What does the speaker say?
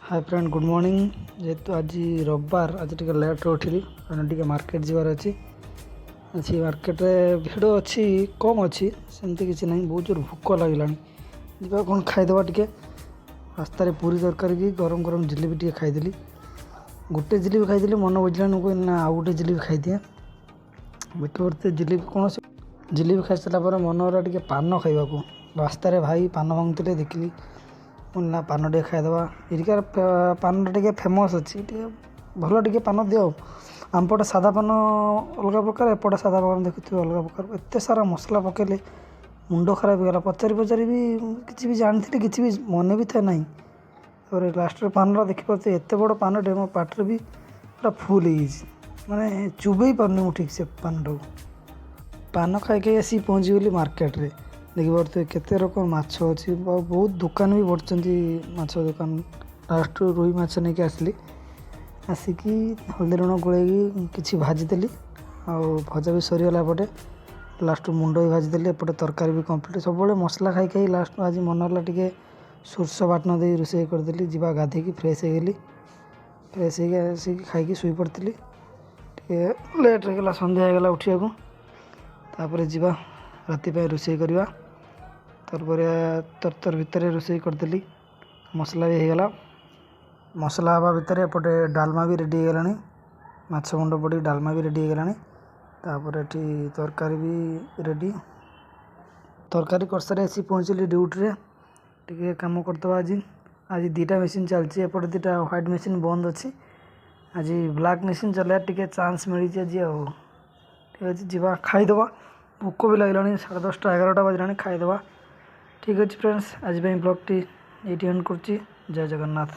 Hi friend good morning. जेहेतु आज रविवार आज टे लेट उठिली कारण टे मार्केट जीवार अच्छी अच्छी मार्केट भिड़ अच्छी कम अच्छी सेमती किसी ना बहुत जोर भोक लगे जा कौन खाईदे टे रास्तार पूरी तरकारी की गरम गरम जिलेबी टे खाईदेली गोटे जिलेबी खाई मन बुझलानी कह ना आउ गोटे जिलेबी खाईदिए बेटे बरते जिलेबी कौन जिलेबी खाई सारापर मन रहा टे पान खावा रास्तार भाई पान भांगुले देखिली ना पान टे खाईदे इरिकार पान टे फेमस अच्छी भल टे पान दियो आमपटे सादा पान अलग प्रकार एपटे सादा पान देखुए अलग प्रकार एत सारा मसला पकेले मुंड खराब होगा पचारि पचारि भी किसी भी जानी किसी भी मन भी था ना और लास्ट पान देखिपे एत बड़ पान टे मो पाटर भी पूरा फुल माने चुबई पारनी मुझे ठीक से पान पान खाई आसी पहुँची गली मार्केट रे देखी पारे केते रकम माछ अच्छी बहुत दुकान भी बढ़ती माछ दुकान लास्ट रुई माछ नहीं आसली आसिकी हल्दी लुण गोल कि भाजीदेली भजा भी सरीगला पटे लास्ट मुंड भी भाजीदेली एपटे तरकारी भी कम्प्लीट सब मसला खाई खाई लास्ट आज मन है टे सोरष बाटन दे रोषे करदेली जीवा गाधे फ्रेश हो गली फ्रेश हो खाई शुई पड़ी टे लेट होगा सन्ध्या होगा उठा को तापर जीवा राति रोषे करवा तार तर भितर रोषे करदेली मसला भी होगला मसला हवा भितर एपटे डालमा भी रेडी होगा माछ मुंड पड़ी डालमा भी रेडी होगा तापर ये तरकारी भी रेडी तरकारी कर सारी आसी पहुँचली ड्यूटी टे कम करदे आज आज दीटा मेसीन चलती एपटे दीटा व्हाइट मेसीन बंद अच्छी आज ब्लैक मेसीन चलाया टे चांस मिली आज ठीक अच्छे जीवा खाईदे भोक भी लगे 10:30 11टा बजला खाईदे ठीक अच्छे फ्रेंड्स आज ब्लॉग टी ये एंड कर जय जगन्नाथ।